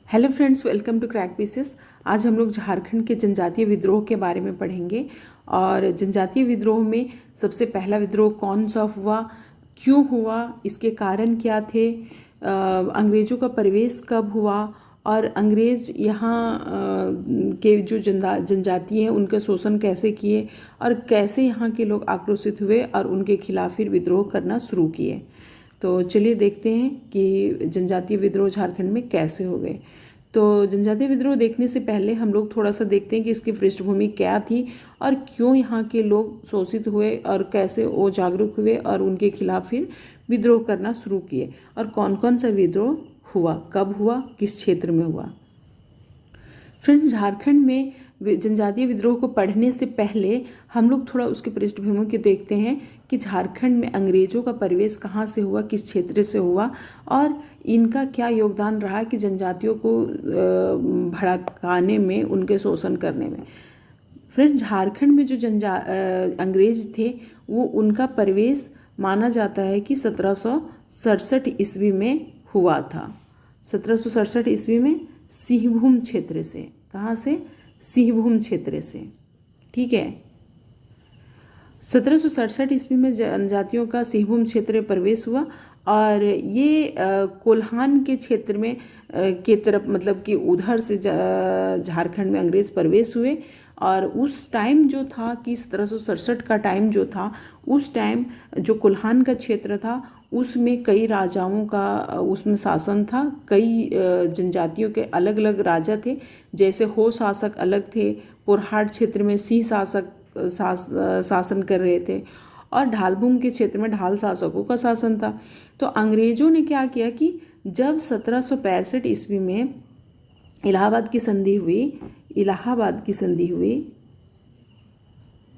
Hello friends, welcome to crack pieces. आज हम लोग झारखंड के जनजातीय विद्रोह के बारे में पढ़ेंगे। और जनजातीय विद्रोह में सबसे पहला विद्रोह कौन सा हुआ, क्यों हुआ, इसके कारण क्या थे, अंग्रेज़ों का प्रवेश कब हुआ और अंग्रेज़ यहाँ के जो जनजाति हैं उनका शोषण कैसे किए और कैसे यहाँ के लोग आक्रोशित हुए और उनके खिलाफ फिर विद्रोह करना शुरू किए। तो चलिए देखते हैं कि जनजातीय विद्रोह झारखंड में कैसे हो गए। तो जनजातीय विद्रोह देखने से पहले हम लोग थोड़ा सा देखते हैं कि इसकी पृष्ठभूमि क्या थी और क्यों यहाँ के लोग शोषित हुए और कैसे वो जागरूक हुए और उनके खिलाफ फिर विद्रोह करना शुरू किए और कौन कौन सा विद्रोह हुआ, कब हुआ, किस क्षेत्र में हुआ। फ्रेंड्स, झारखंड में जनजातीय विद्रोह को पढ़ने से पहले हम लोग थोड़ा उसके पृष्ठभूमि के देखते हैं कि झारखंड में अंग्रेज़ों का प्रवेश कहाँ से हुआ, किस क्षेत्र से हुआ और इनका क्या योगदान रहा कि जनजातियों को भड़काने में, उनके शोषण करने में। फ्रेंड्स, झारखंड में जो अंग्रेज थे वो उनका प्रवेश माना जाता है कि 1767 ईस्वी में हुआ था। 1767 ईस्वी में सिंहभूम क्षेत्र से। कहाँ से? सिंहभूम क्षेत्र से। ठीक है। 1767 ईस्वी में जनजातियों का सिंहभूम क्षेत्र में प्रवेश हुआ और ये कोल्हान के क्षेत्र में के तरफ, मतलब कि उधर से झारखंड में अंग्रेज प्रवेश हुए। और उस टाइम जो था कि 1767 का टाइम जो था, उस टाइम जो कोल्हान का क्षेत्र था उसमें कई राजाओं का उसमें शासन था। कई जनजातियों के अलग अलग राजा थे, जैसे हो शासक अलग थे, पोरहाट क्षेत्र में सिंह शासक शासन कर रहे थे और ढालभूम के क्षेत्र में ढाल शासकों का शासन था। तो अंग्रेजों ने क्या किया कि जब 1765 ईस्वी में इलाहाबाद की संधि हुई,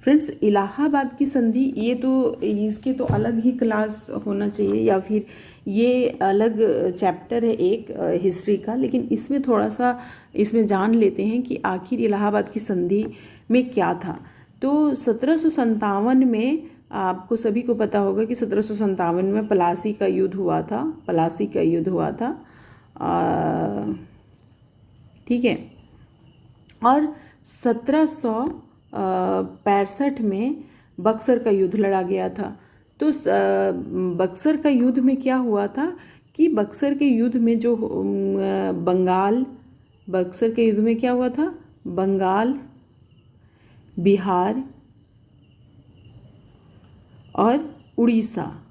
फ्रेंड्स, इलाहाबाद की संधि, ये तो इसके तो अलग ही क्लास होना चाहिए या फिर ये अलग चैप्टर है एक हिस्ट्री का, लेकिन इसमें थोड़ा सा इसमें जान लेते हैं कि आखिर इलाहाबाद की संधि में क्या था। तो 1757 में आपको सभी को पता होगा कि 1757 में पलासी का युद्ध हुआ था। ठीक है। और 1765 में बक्सर का युद्ध लड़ा गया था। तो बक्सर का युद्ध में क्या हुआ था कि बक्सर के युद्ध में जो बक्सर के युद्ध में क्या हुआ था, बंगाल, बिहार और उड़ीसा,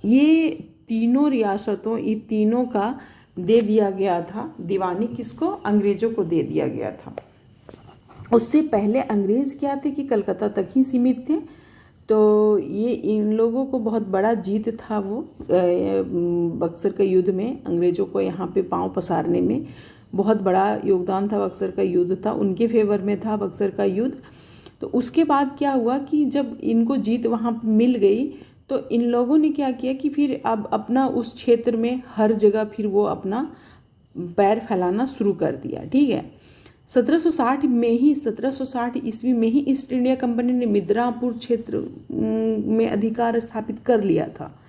ये तीनों रियासतों, ये तीनों का दे दिया गया था दीवानी। किसको? अंग्रेजों को दे दिया गया था। उससे पहले अंग्रेज क्या थे कि कलकत्ता तक ही सीमित थे। तो ये इन लोगों को बहुत बड़ा जीत था वो बक्सर के युद्ध में। अंग्रेजों को यहाँ पे पांव पसारने में बहुत बड़ा योगदान था। बक्सर का युद्ध था, उनके फेवर में था बक्सर का युद्ध। तो उसके बाद क्या हुआ कि जब इनको जीत वहाँ मिल गई तो इन लोगों ने क्या किया कि फिर अब अपना उस क्षेत्र में हर जगह फिर वो अपना पैर फैलाना शुरू कर दिया। ठीक है। 1760 ईस्वी में ही ईस्ट इंडिया कंपनी ने मिदनापुर क्षेत्र में अधिकार स्थापित कर लिया था,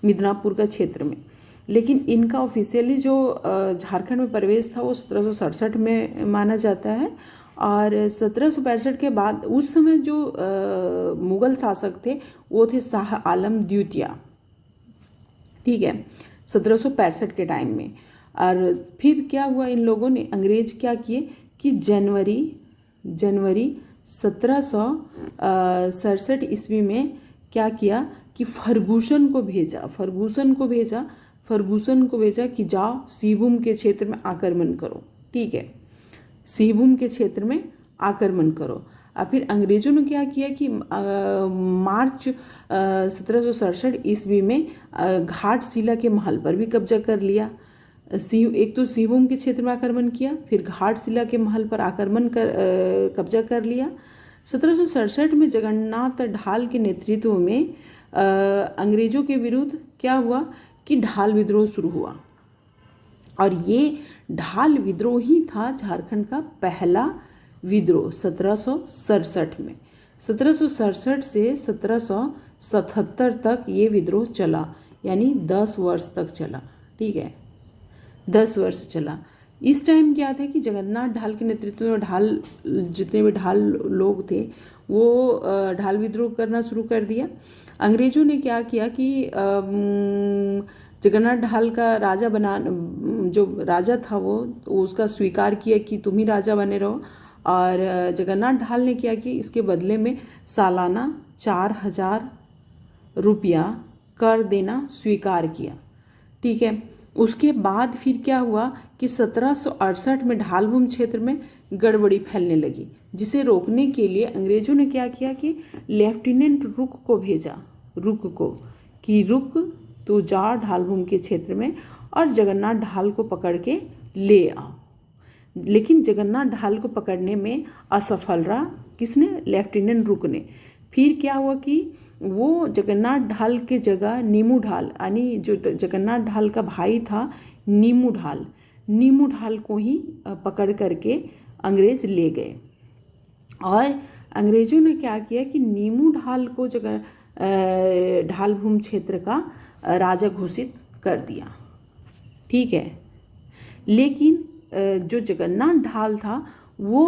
मिदनापुर का क्षेत्र में। लेकिन इनका ऑफिशियली जो झारखंड में प्रवेश था वो 1767 में माना जाता है। और 1765 के बाद उस समय जो मुग़ल शासक थे वो थे शाह आलम द्वितीय। ठीक है, 1765 के टाइम में। और फिर क्या हुआ, इन लोगों ने, अंग्रेज क्या किए कि जनवरी 1767 ईस्वी में क्या किया कि फर्गूसन को भेजा कि जाओ सिंहभूम के क्षेत्र में आक्रमण करो। ठीक है, सिंहभूम के क्षेत्र में आक्रमण करो। और फिर अंग्रेजों ने क्या किया कि मार्च 1767 ईस्वी में घाटशिला के महल पर भी कब्जा कर लिया। एक तो सिंहभूम के क्षेत्र में आक्रमण किया, फिर घाटशिला के महल पर कब्जा कर लिया। 1767 में जगन्नाथ ढाल के नेतृत्व में अंग्रेजों के विरुद्ध क्या हुआ कि ढाल विद्रोह शुरू हुआ। और ये ढाल विद्रोह ही था झारखंड का पहला विद्रोह 1767 में। 1767 से 1777 तक ये विद्रोह चला, यानी 10 वर्ष तक चला। ठीक है, 10 वर्ष चला। इस टाइम क्या था कि जगन्नाथ ढाल के नेतृत्व में ढाल जितने भी ढाल लोग थे वो ढाल विद्रोह करना शुरू कर दिया। अंग्रेजों ने क्या किया कि जगन्नाथ ढाल का राजा जो राजा था वो उसका स्वीकार किया कि तुम ही राजा बने रहो, और जगन्नाथ ढाल ने क्या कि इसके बदले में सालाना 4000 रुपया कर देना स्वीकार किया। ठीक है, उसके बाद फिर क्या हुआ कि 1768 में ढालभूमि क्षेत्र में गड़बड़ी फैलने लगी, जिसे रोकने के लिए अंग्रेजों ने क्या किया कि लेफ्टिनेंट रुक को भेजा, रुक को कि रुक तो जा ढालभूमि के क्षेत्र में और जगन्नाथ ढाल को पकड़ के ले आओ। लेकिन जगन्नाथ ढाल को पकड़ने में असफल रहा, किसने? लेफ्टिनेंट रुक ने। फिर क्या हुआ कि वो जगन्नाथ ढाल के जगह नीमू ढाल, यानी जो जगन्नाथ ढाल का भाई था नीमू ढाल को ही पकड़ करके अंग्रेज ले गए। और अंग्रेजों ने क्या किया कि नीमू ढाल को ढालभूमि क्षेत्र का राजा घोषित कर दिया। ठीक है, लेकिन जो जगन्नाथ ढाल था वो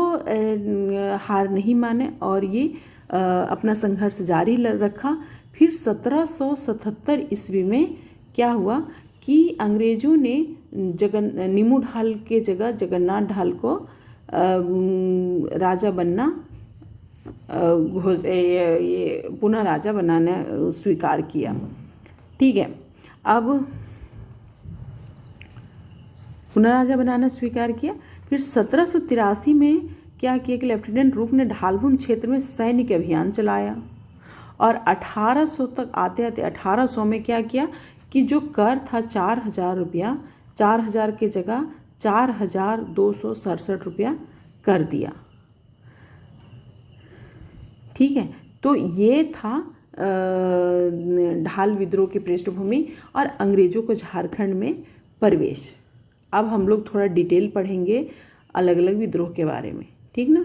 हार नहीं माने और ये अपना संघर्ष जारी रखा। फिर 1777 ईस्वी में क्या हुआ कि अंग्रेजों ने नीमू ढाल के जगह जगन्नाथ ढाल को राजा बनना ये पुनः राजा बनाना स्वीकार किया। ठीक है, अब पुनः राजा बनाना स्वीकार किया। फिर 1783 में क्या किया कि लेफ्टिनेंट रुक ने ढालभूमि क्षेत्र में सैनिक अभियान चलाया और 1800 तक आते आते 1800 में क्या किया कि जो कर था 4000 रुपया, 4000 के जगह 4267 रुपया कर दिया। ठीक है, तो ये था ढाल विद्रोह की पृष्ठभूमि और अंग्रेजों को झारखंड में प्रवेश। अब हम लोग थोड़ा डिटेल पढ़ेंगे अलग अलग विद्रोह के बारे में, ठीक ना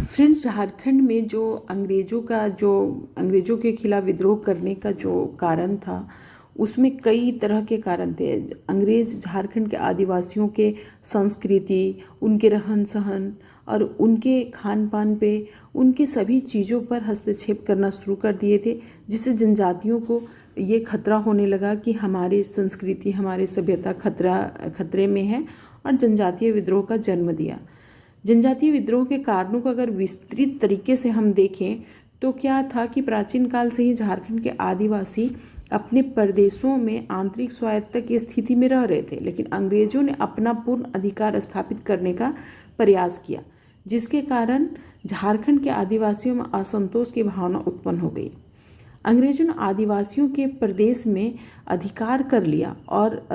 फ्रेंड्स। झारखंड में जो अंग्रेजों के खिलाफ विद्रोह करने का जो कारण था उसमें कई तरह के कारण थे। अंग्रेज झारखंड के आदिवासियों के संस्कृति, उनके रहन सहन और उनके खान पान पे, उनके सभी चीज़ों पर हस्तक्षेप करना शुरू कर दिए थे, जिससे जनजातियों को ये खतरा होने लगा कि हमारी संस्कृति, हमारी सभ्यता खतरे में है, और जनजातीय विद्रोह का जन्म दिया। जनजातीय विद्रोह के कारणों को अगर विस्तृत तरीके से हम देखें तो क्या था कि प्राचीन काल से ही झारखंड के आदिवासी अपने प्रदेशों में आंतरिक स्वायत्तता की स्थिति में रह रहे थे, लेकिन अंग्रेजों ने अपना पूर्ण अधिकार स्थापित करने का प्रयास किया, जिसके कारण झारखंड के आदिवासियों में असंतोष की भावना उत्पन्न हो गई। अंग्रेजों ने आदिवासियों के प्रदेश में अधिकार कर लिया और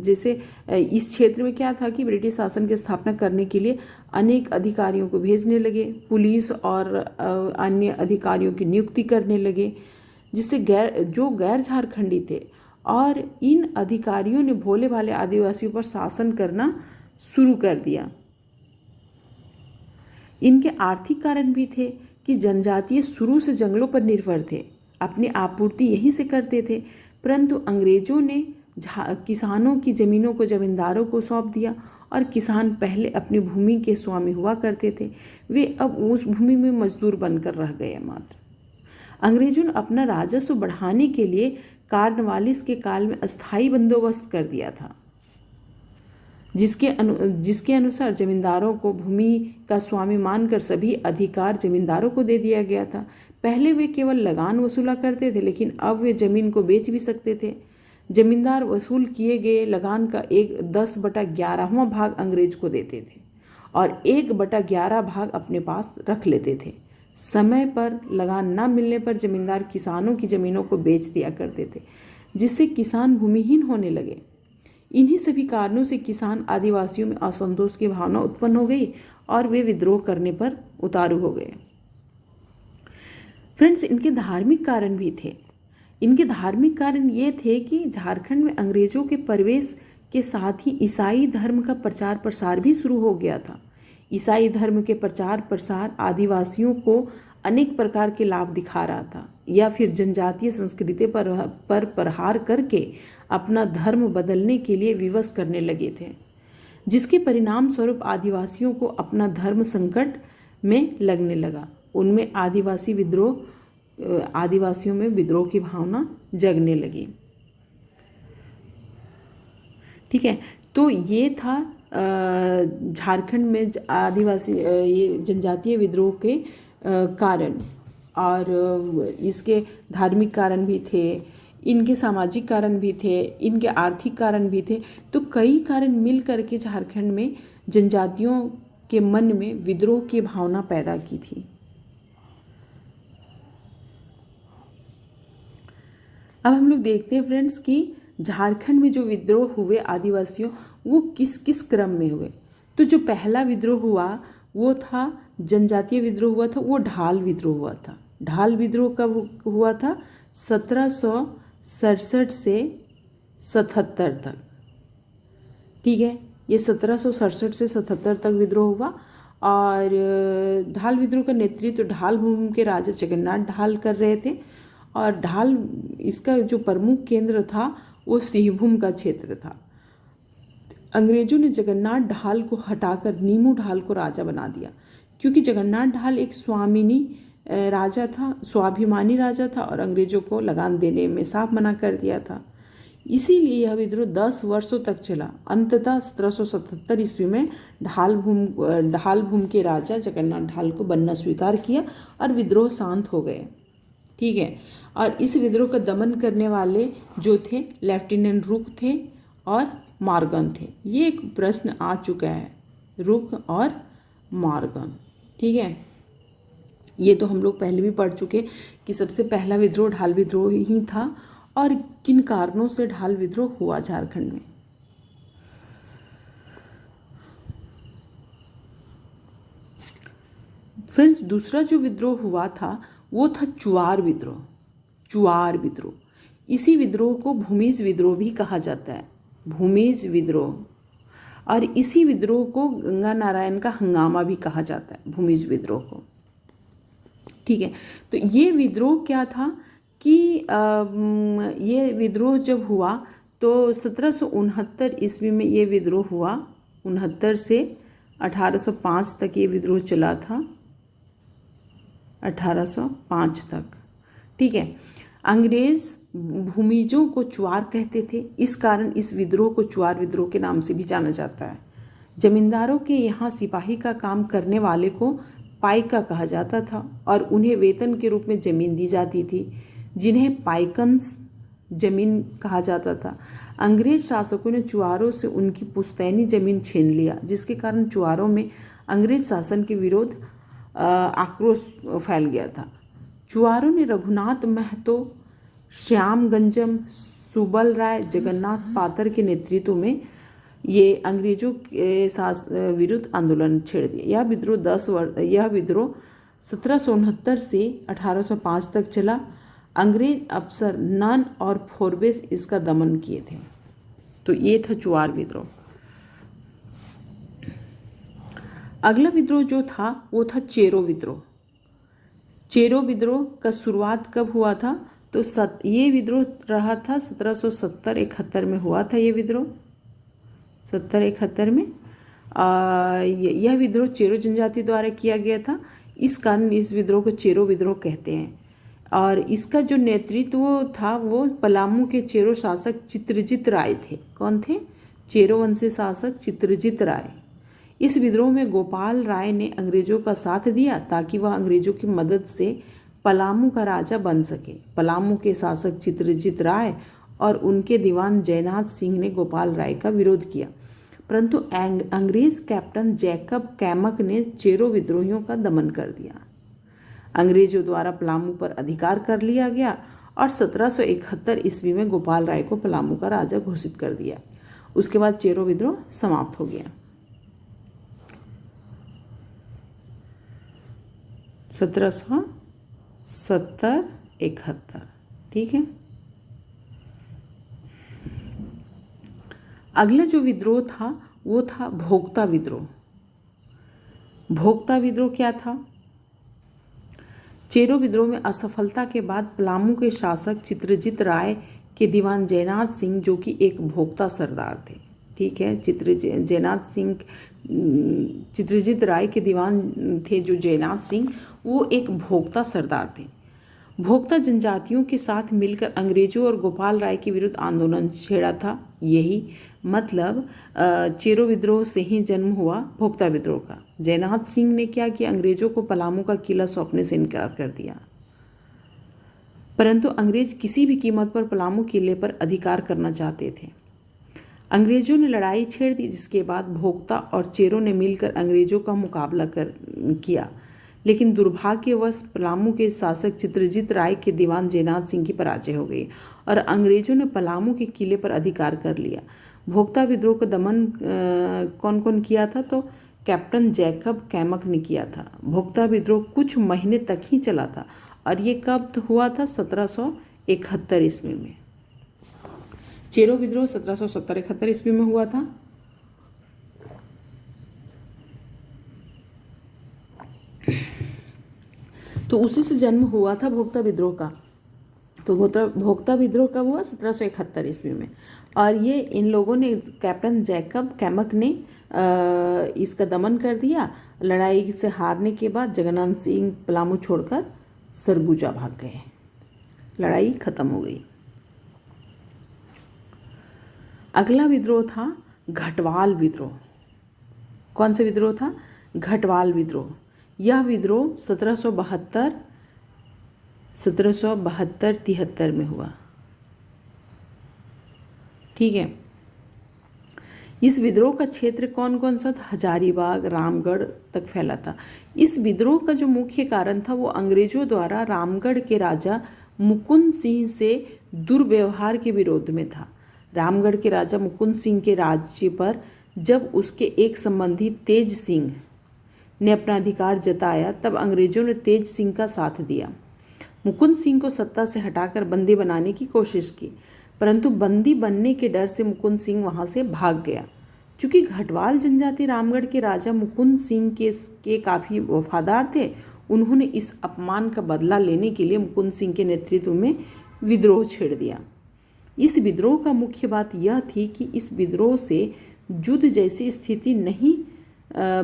जैसे इस क्षेत्र में क्या था कि ब्रिटिश शासन की स्थापना करने के लिए अनेक अधिकारियों को भेजने लगे, पुलिस और अन्य अधिकारियों की नियुक्ति करने लगे, जिससे गैर झारखंडी थे, और इन अधिकारियों ने भोले भाले आदिवासियों पर शासन करना शुरू कर दिया। इनके आर्थिक कारण भी थे कि जनजातीय शुरू से जंगलों पर निर्भर थे, अपनी आपूर्ति यहीं से करते थे, परंतु अंग्रेजों ने किसानों की ज़मीनों को जमींदारों को सौंप दिया और किसान पहले अपनी भूमि के स्वामी हुआ करते थे, वे अब उस भूमि में मजदूर बनकर रह गए मात्र। अंग्रेजों ने अपना राजस्व बढ़ाने के लिए कार्नवालिस के काल में अस्थायी बंदोबस्त कर दिया था, जिसके अनुसार जमींदारों को भूमि का स्वामी मानकर सभी अधिकार जमींदारों को दे दिया गया था। पहले वे केवल लगान वसूला करते थे, लेकिन अब वे जमीन को बेच भी सकते थे। जमींदार वसूल किए गए लगान का 10/11वां भाग अंग्रेज को देते थे और 1/11 भाग अपने पास रख लेते थे। समय पर लगान न मिलने पर जमींदार किसानों की ज़मीनों को बेच दिया करते थे, जिससे किसान भूमिहीन होने लगे। इन्हीं सभी कारणों से किसान आदिवासियों में असंतोष की भावना उत्पन्न हो गई और वे विद्रोह करने पर उतारू हो गए। फ्रेंड्स, इनके धार्मिक कारण भी थे। इनके धार्मिक कारण ये थे कि झारखंड में अंग्रेजों के प्रवेश के साथ ही ईसाई धर्म का प्रचार प्रसार भी शुरू हो गया था। ईसाई धर्म के प्रचार प्रसार आदिवासियों को अनेक प्रकार के लाभ दिखा रहा था या फिर जनजातीय संस्कृति पर प्रहार करके अपना धर्म बदलने के लिए विवश करने लगे थे, जिसके परिणाम स्वरूप आदिवासियों को अपना धर्म संकट में लगने लगा। उनमें आदिवासियों में विद्रोह की भावना जगने लगी। ठीक है, तो ये था झारखंड में आदिवासी ये जनजातीय विद्रोह के कारण, और इसके धार्मिक कारण भी थे, इनके सामाजिक कारण भी थे, इनके आर्थिक कारण भी थे। तो कई कारण मिल करके झारखंड में जनजातियों के मन में विद्रोह की भावना पैदा की थी। अब हम लोग देखते हैं फ्रेंड्स कि झारखंड में जो विद्रोह हुए आदिवासियों, वो किस किस क्रम में हुए। तो जो पहला विद्रोह हुआ वो था, जनजातीय विद्रोह हुआ था, वो ढाल विद्रोह हुआ था। ढाल विद्रोह कब हुआ था? 1767 से 77 तक। ठीक है, ये 1767 से 77 तक विद्रोह हुआ। और ढाल विद्रोह का नेतृत्व ढाल भूमि के राजा जगन्नाथ ढाल कर रहे थे। और ढाल, इसका जो प्रमुख केंद्र था वो सिंहभूम का क्षेत्र था। अंग्रेजों ने जगन्नाथ ढाल को हटाकर नीमू ढाल को राजा बना दिया, क्योंकि जगन्नाथ ढाल एक स्वाभिमानी राजा था और अंग्रेजों को लगान देने में साफ मना कर दिया था। इसीलिए यह विद्रोह 10 वर्षों तक चला। अंततः 1777 ईस्वी में ढाल भूमि के राजा जगन्नाथ ढाल को बनना स्वीकार किया और विद्रोह शांत हो गए। ठीक है, और इस विद्रोह का दमन करने वाले जो थे लेफ्टिनेंट रुक थे और मार्गन थे। ये एक प्रश्न आ चुका है, रुक और मार्गन। ठीक है, ये तो हम लोग पहले भी पढ़ चुके कि सबसे पहला विद्रोह ढाल विद्रोह ही था और किन कारणों से ढाल विद्रोह हुआ झारखंड में। फ्रेंड्स, दूसरा जो विद्रोह हुआ था वो था चुआर विद्रोह। चुआर विद्रोह, इसी विद्रोह को भूमिज विद्रोह भी कहा जाता है, भूमिज विद्रोह। और इसी विद्रोह को गंगा नारायण का हंगामा भी कहा जाता है, भूमिज विद्रोह को। ठीक है, तो ये विद्रोह क्या था कि ये विद्रोह जब हुआ तो 1769 ईस्वी में ये विद्रोह हुआ। 69 से 1805 तक ये विद्रोह चला था, 1805 तक। ठीक है, अंग्रेज भूमिजों को चुआर कहते थे, इस कारण इस विद्रोह को चुआर विद्रोह के नाम से भी जाना जाता है। जमींदारों के यहाँ सिपाही का काम करने वाले को पाइका कहा जाता था और उन्हें वेतन के रूप में जमीन दी जाती थी, जिन्हें पाइकन्स जमीन कहा जाता था। अंग्रेज शासकों ने चुआरों से उनकी पुश्तैनी जमीन छीन लिया, जिसके कारण चुआरों में अंग्रेज शासन के विरोध आक्रोश फैल गया था। चुआरों ने रघुनाथ महतो, श्याम गंजम, सुबल राय, जगन्नाथ पातर के नेतृत्व में ये अंग्रेजों के विरुद्ध आंदोलन छेड़ दिया। यह विद्रोह 1769 से 1805 तक चला। अंग्रेज अफसर नन और फोर्बेस इसका दमन किए थे। तो ये था चुआर विद्रोह। अगला विद्रोह जो था वो था चेरो विद्रोह। चेरो विद्रोह का शुरुआत कब हुआ था? तो ये विद्रोह रहा था 1770-71 में हुआ था। ये विद्रोह 70-71 में यह विद्रोह चेरो जनजाति द्वारा किया गया था। इस कारण इस विद्रोह को चेरो विद्रोह कहते हैं। और इसका जो नेतृत्व था वो पलामू के चेरो शासक चित्रजीत राय थे। कौन थे? चेरो वंशी शासक चित्रजीत राय। इस विद्रोह में गोपाल राय ने अंग्रेजों का साथ दिया ताकि वह अंग्रेजों की मदद से पलामू का राजा बन सके। पलामू के शासक चित्रजीत राय और उनके दीवान जयनाथ सिंह ने गोपाल राय का विरोध किया, परंतु अंग्रेज कैप्टन जैकब कैमक ने चेरो विद्रोहियों का दमन कर दिया। अंग्रेजों द्वारा पलामू पर अधिकार कर लिया गया और 1771 ईस्वी में गोपाल राय को पलामू का राजा घोषित कर दिया। उसके बाद चेरो विद्रोह समाप्त हो गया। 1770-71। ठीक है, अगला जो विद्रोह था वो था भोक्ता विद्रोह। भोक्ता विद्रोह क्या था? चेरो विद्रोह में असफलता के बाद पलामू के शासक चित्रजीत राय के दीवान जयनाथ सिंह, जो कि एक भोक्ता सरदार थे, ठीक है, चित्रजीत राय के दीवान थे जो जयनाथ सिंह, वो एक भोक्ता सरदार थे। भोक्ता जनजातियों के साथ मिलकर अंग्रेजों और गोपाल राय के विरुद्ध आंदोलन छेड़ा था। यही मतलब चेरो विद्रोह से ही जन्म हुआ भोक्ता विद्रोह का। जयनाथ सिंह ने क्या किया, अंग्रेजों को पलामू का किला सौंपने से इनकार कर दिया, परंतु अंग्रेज किसी भी कीमत पर पलामू किले पर अधिकार करना चाहते थे। अंग्रेजों ने लड़ाई छेड़ दी, जिसके बाद भोक्ता और चेरो ने मिलकर अंग्रेजों का मुकाबला किया, लेकिन दुर्भाग्यवश पलामू के शासक चित्रजीत राय के दीवान जयनाथ सिंह की पराजय हो गई और अंग्रेजों ने पलामू के किले पर अधिकार कर लिया। भोक्ता विद्रोह का दमन कौन कौन किया था, तो कैप्टन जैकब कैमक ने किया था। भोक्ता विद्रोह कुछ महीने तक ही चला था और ये कब हुआ था, 1771 ईस्वी में। चेरो विद्रोह 1770-71 ईस्वी में हुआ था। तो उसी से जन्म हुआ था भोक्ता विद्रोह का। तो भोक्ता विद्रोह कब हुआ, 1771 ईस्वी में। और ये इन लोगों ने, कैप्टन जैकब कैमक ने इसका दमन कर दिया। लड़ाई से हारने के बाद जगन्नाथ सिंह पलामू छोड़कर सरगुजा भाग गए, लड़ाई खत्म हो गई। अगला विद्रोह था घटवाल विद्रोह। कौन सा विद्रोह था, घटवाल विद्रोह। यह विद्रोह 1772-73 में हुआ, ठीक है। इस विद्रोह का क्षेत्र कौन कौन सा था, हजारीबाग, रामगढ़ तक फैला था। इस विद्रोह का जो मुख्य कारण था वो अंग्रेजों द्वारा रामगढ़ के राजा मुकुंद सिंह से दुर्व्यवहार के विरोध में था। रामगढ़ के राजा मुकुंद सिंह के राज्य पर जब उसके एक संबंधी तेज सिंह ने अपना अधिकार जताया, तब अंग्रेजों ने तेज सिंह का साथ दिया। मुकुंद सिंह को सत्ता से हटाकर बंदी बनाने की कोशिश की, परंतु बंदी बनने के डर से मुकुंद सिंह वहां से भाग गया। चूंकि घटवाल जनजाति रामगढ़ के राजा मुकुंद सिंह के काफ़ी वफादार थे, उन्होंने इस अपमान का बदला लेने के लिए मुकुंद सिंह के नेतृत्व में विद्रोह छेड़ दिया। इस विद्रोह का मुख्य बात यह थी कि इस विद्रोह से युद्ध जैसी स्थिति नहीं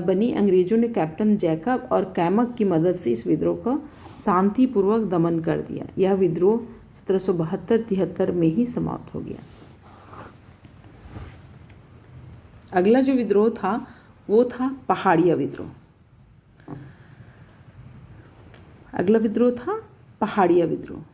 बनी। अंग्रेजों ने कैप्टन जैकब और कैमक की मदद से इस विद्रोह का शांतिपूर्वक दमन कर दिया। यह विद्रोह 1772-73 में ही समाप्त हो गया। अगला जो विद्रोह था वो था पहाड़िया विद्रोह। अगला विद्रोह था पहाड़िया विद्रोह।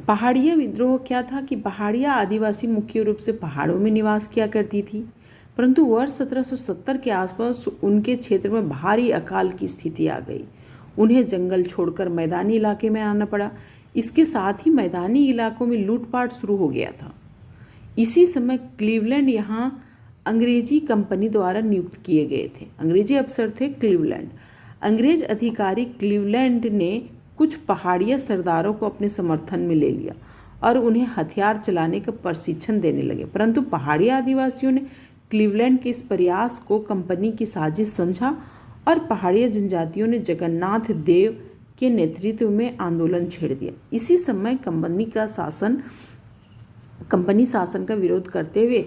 पहाड़िया विद्रोह क्या था कि पहाड़िया आदिवासी मुख्य रूप से पहाड़ों में निवास किया करती थी, परंतु वर्ष 1770 के आसपास उनके क्षेत्र में भारी अकाल की स्थिति आ गई। उन्हें जंगल छोड़कर मैदानी इलाके में आना पड़ा। इसके साथ ही मैदानी इलाकों में लूटपाट शुरू हो गया था। इसी समय क्लीवलैंड यहाँ अंग्रेजी कंपनी द्वारा नियुक्त किए गए थे। अंग्रेजी अफसर थे क्लीवलैंड। अंग्रेज अधिकारी क्लीवलैंड ने कुछ पहाड़िया सरदारों को अपने समर्थन में ले लिया और उन्हें हथियार चलाने का प्रशिक्षण देने लगे, परंतु पहाड़िया आदिवासियों ने क्लीवलैंड के इस प्रयास को कंपनी की साजिश समझा और पहाड़िया जनजातियों ने जगन्नाथ देव के नेतृत्व में आंदोलन छेड़ दिया। इसी समय कंपनी शासन का विरोध करते हुए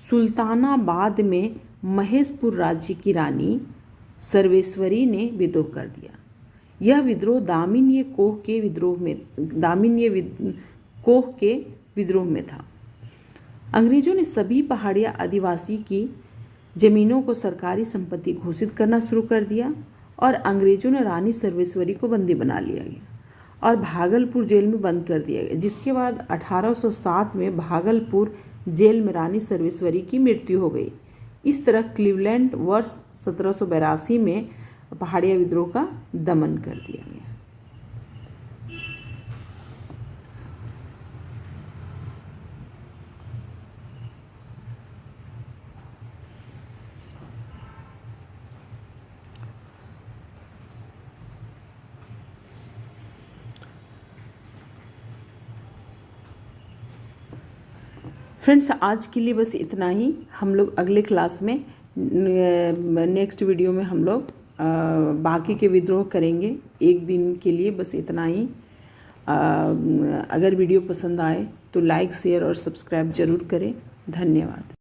सुल्तानाबाद में महेशपुर राज्य की रानी सर्वेश्वरी ने विद्रोह कर दिया। यह विद्रोह दामिनीय कोह के विद्रोह में था। अंग्रेजों ने सभी पहाड़िया आदिवासी की जमीनों को सरकारी संपत्ति घोषित करना शुरू कर दिया और अंग्रेजों ने रानी सर्वेश्वरी को बंदी बना लिया गया और भागलपुर जेल में बंद कर दिया गया, जिसके बाद 1807 में भागलपुर जेल में रानी सर्वेश्वरी की मृत्यु हो गई। इस तरह क्लीवलैंड वर्ष 1782 में पहाड़िया विद्रोह का दमन कर दिया गया। फ्रेंड्स, आज के लिए बस इतना ही। हम लोग अगले क्लास में नेक्स्ट वीडियो में हम लोग बाकी के विद्रोह करेंगे। एक दिन के लिए बस इतना ही। अगर वीडियो पसंद आए तो लाइक, शेयर और सब्सक्राइब ज़रूर करें। धन्यवाद।